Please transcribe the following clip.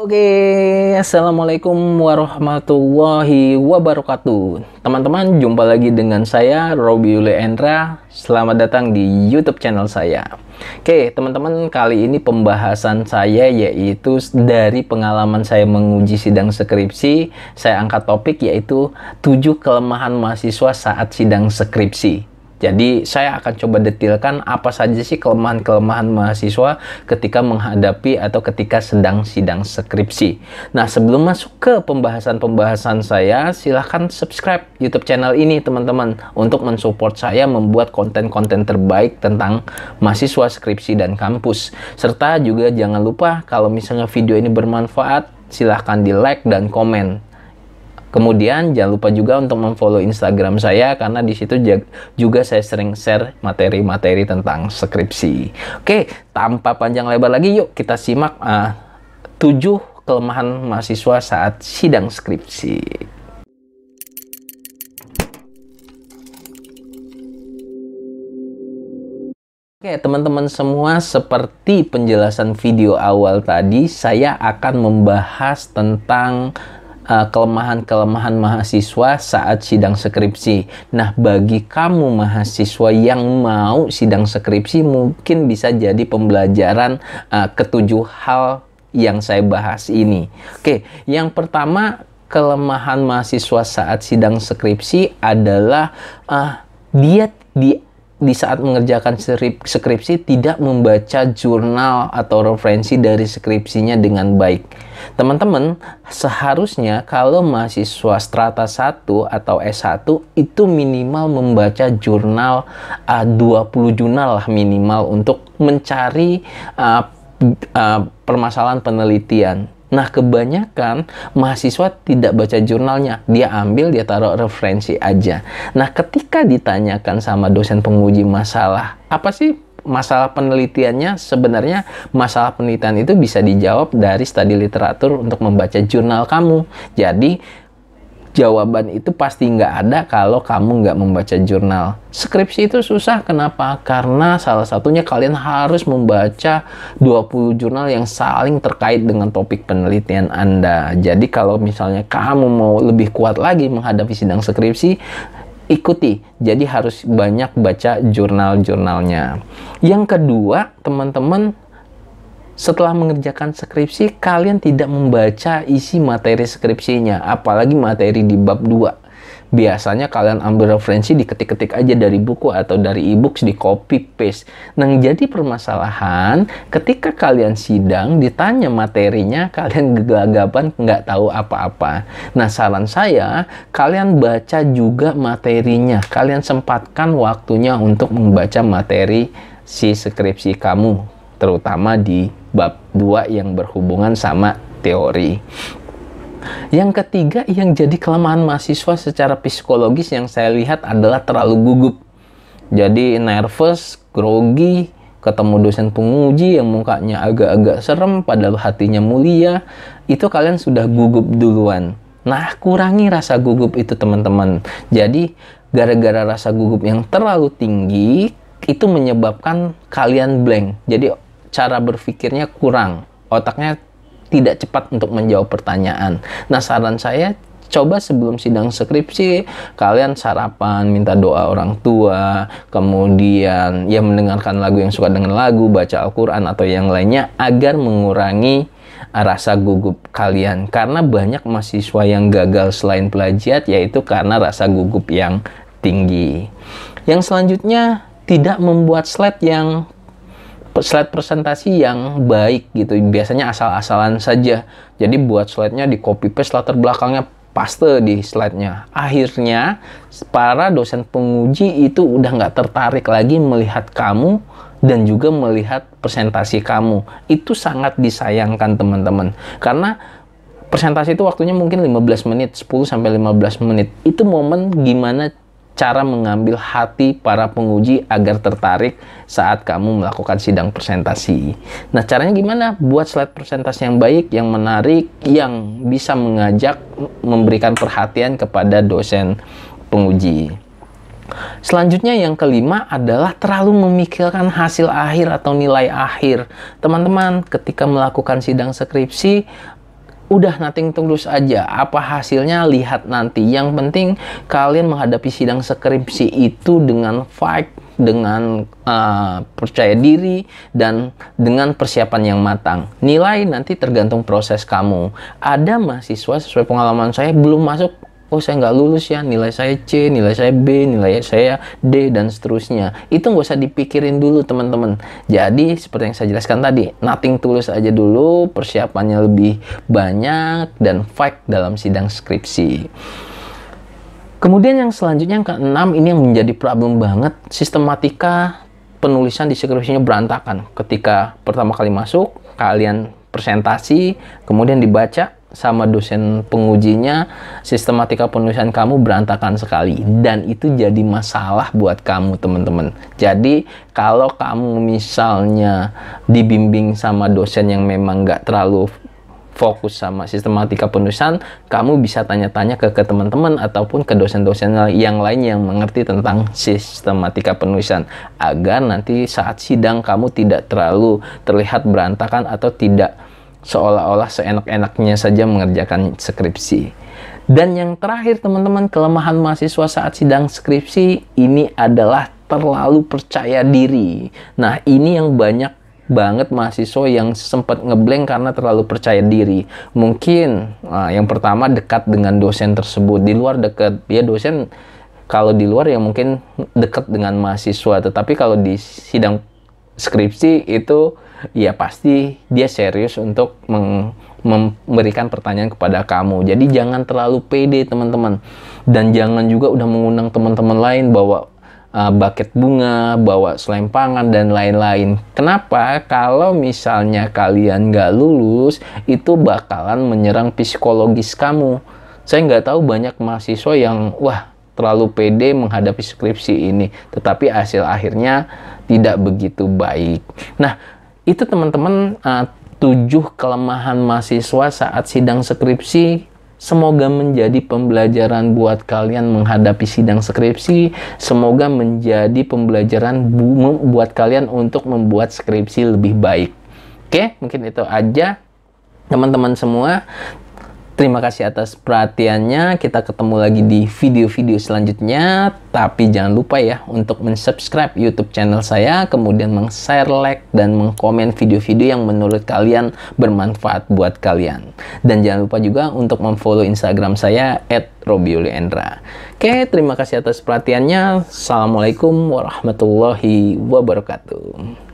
Oke, assalamualaikum warahmatullahi wabarakatuh. Teman-teman, jumpa lagi dengan saya, Robi Yule Endra. Selamat datang di YouTube channel saya. Oke, teman-teman, kali ini pembahasan saya yaitu dari pengalaman saya menguji sidang skripsi. Saya angkat topik yaitu 7 kelemahan mahasiswa saat sidang skripsi. Jadi saya akan coba detailkan apa saja sih kelemahan-kelemahan mahasiswa ketika menghadapi atau ketika sedang sidang skripsi. Nah, sebelum masuk ke pembahasan-pembahasan saya, silahkan subscribe YouTube channel ini teman-teman untuk mensupport saya membuat konten-konten terbaik tentang mahasiswa skripsi dan kampus. Serta juga jangan lupa kalau misalnya video ini bermanfaat, silahkan di like dan komen. Kemudian jangan lupa juga untuk memfollow Instagram saya karena di situ juga saya sering share materi-materi tentang skripsi. Oke, tanpa panjang lebar lagi, yuk kita simak 7 kelemahan mahasiswa saat sidang skripsi. Oke, teman-teman semua, seperti penjelasan video awal tadi, saya akan membahas tentang kelemahan-kelemahan mahasiswa saat sidang skripsi. Nah, bagi kamu mahasiswa yang mau sidang skripsi, mungkin bisa jadi pembelajaran ketujuh hal yang saya bahas ini. Oke, yang pertama, kelemahan mahasiswa saat sidang skripsi adalah dia di saat mengerjakan skripsi tidak membaca jurnal atau referensi dari skripsinya dengan baik. Teman-teman, seharusnya kalau mahasiswa strata 1 atau S1 itu minimal membaca jurnal 20 jurnal lah minimal untuk mencari permasalahan penelitian. Nah, kebanyakan mahasiswa tidak baca jurnalnya. Dia ambil, dia taruh referensi aja. Nah, ketika ditanyakan sama dosen penguji masalah, apa sih masalah penelitiannya? Sebenarnya masalah penelitian itu bisa dijawab dari studi literatur untuk membaca jurnal kamu. Jadi, jawaban itu pasti nggak ada kalau kamu nggak membaca jurnal. Skripsi itu susah, kenapa? Karena salah satunya kalian harus membaca 20 jurnal yang saling terkait dengan topik penelitian Anda. Jadi kalau misalnya kamu mau lebih kuat lagi menghadapi sidang skripsi, ikuti. Jadi harus banyak baca jurnal-jurnalnya. Yang kedua, teman-teman, setelah mengerjakan skripsi, kalian tidak membaca isi materi skripsinya, apalagi materi di bab 2. Biasanya kalian ambil referensi, diketik-ketik aja dari buku atau dari e-books, di copy paste. Nah, jadi permasalahan ketika kalian sidang, ditanya materinya, kalian gegagapan, nggak tahu apa-apa. Nah, saran saya, kalian baca juga materinya. Kalian sempatkan waktunya untuk membaca materi si skripsi kamu, terutama di bab 2 yang berhubungan sama teori. Yang ketiga, yang jadi kelemahan mahasiswa secara psikologis yang saya lihat adalah terlalu gugup. Jadi nervous, grogi, ketemu dosen penguji yang mukanya agak-agak serem padahal hatinya mulia, itu kalian sudah gugup duluan. Nah, kurangi rasa gugup itu teman-teman. Jadi gara-gara rasa gugup yang terlalu tinggi, itu menyebabkan kalian blank. Jadi cara berpikirnya kurang, otaknya tidak cepat untuk menjawab pertanyaan. Nah, saran saya, coba sebelum sidang skripsi, kalian sarapan, minta doa orang tua, kemudian ya mendengarkan lagu yang suka dengan lagu, baca Al-Quran atau yang lainnya, agar mengurangi rasa gugup kalian. Karena banyak mahasiswa yang gagal selain plagiat, yaitu karena rasa gugup yang tinggi. Yang selanjutnya, tidak membuat slide presentasi yang baik gitu. Biasanya asal-asalan saja. Jadi buat slide-nya di copy paste, latar belakangnya paste di slide-nya. Akhirnya para dosen penguji itu udah nggak tertarik lagi melihat kamu dan juga melihat presentasi kamu. Itu sangat disayangkan teman-teman. Karena presentasi itu waktunya mungkin 15 menit, 10-15 menit. Itu momen gimana cara mengambil hati para penguji agar tertarik saat kamu melakukan sidang presentasi. Nah, caranya gimana? Buat slide presentasi yang baik, yang menarik, yang bisa mengajak, memberikan perhatian kepada dosen penguji. Selanjutnya yang kelima adalah terlalu memikirkan hasil akhir atau nilai akhir. Teman-teman, ketika melakukan sidang skripsi, Udah nothing tulus aja. Apa hasilnya lihat nanti. Yang penting kalian menghadapi sidang skripsi itu dengan fight, dengan percaya diri, dan dengan persiapan yang matang. Nilai nanti tergantung proses kamu. Ada mahasiswa sesuai pengalaman saya belum masuk, oh saya nggak lulus ya, nilai saya C, nilai saya B, nilai saya D, dan seterusnya. Itu nggak usah dipikirin dulu teman-teman. Jadi seperti yang saya jelaskan tadi, nothing tulus aja dulu, persiapannya lebih banyak, dan fight dalam sidang skripsi. Kemudian yang selanjutnya, yang keenam, ini yang menjadi problem banget, sistematika penulisan di skripsinya berantakan. Ketika pertama kali masuk, kalian presentasi, kemudian dibaca sama dosen pengujinya, sistematika penulisan kamu berantakan sekali, dan itu jadi masalah buat kamu teman-teman. Jadi kalau kamu misalnya dibimbing sama dosen yang memang nggak terlalu fokus sama sistematika penulisan, kamu bisa tanya-tanya ke teman-teman ataupun ke dosen-dosen yang lain yang mengerti tentang sistematika penulisan, agar nanti saat sidang kamu tidak terlalu terlihat berantakan atau tidak seolah-olah seenak-enaknya saja mengerjakan skripsi. Dan yang terakhir teman-teman, kelemahan mahasiswa saat sidang skripsi ini adalah terlalu percaya diri. Nah, ini yang banyak banget mahasiswa yang sempat ngeblank karena terlalu percaya diri. Mungkin yang pertama dekat dengan dosen tersebut. Di luar dekat, ya dosen kalau di luar ya mungkin dekat dengan mahasiswa, tetapi kalau di sidang skripsi itu ya pasti dia serius untuk memberikan pertanyaan kepada kamu. Jadi jangan terlalu pede teman-teman, dan jangan juga udah mengundang teman-teman lain bawa buket bunga, bawa selempangan, dan lain-lain. Kenapa? Kalau misalnya kalian nggak lulus, itu bakalan menyerang psikologis kamu. Saya nggak tahu banyak mahasiswa yang terlalu pede menghadapi skripsi ini, tetapi hasil akhirnya tidak begitu baik. Nah, itu teman-teman 7 kelemahan mahasiswa saat sidang skripsi. Semoga menjadi pembelajaran buat kalian menghadapi sidang skripsi. Semoga menjadi pembelajaran buat kalian untuk membuat skripsi lebih baik. Oke, mungkin itu aja teman-teman semua. Terima kasih atas perhatiannya. Kita ketemu lagi di video-video selanjutnya. Tapi jangan lupa ya untuk mensubscribe YouTube channel saya, kemudian meng-share, like, dan mengkomen video-video yang menurut kalian bermanfaat buat kalian. Dan jangan lupa juga untuk memfollow Instagram saya @robiuliendra. Oke, terima kasih atas perhatiannya. Assalamualaikum warahmatullahi wabarakatuh.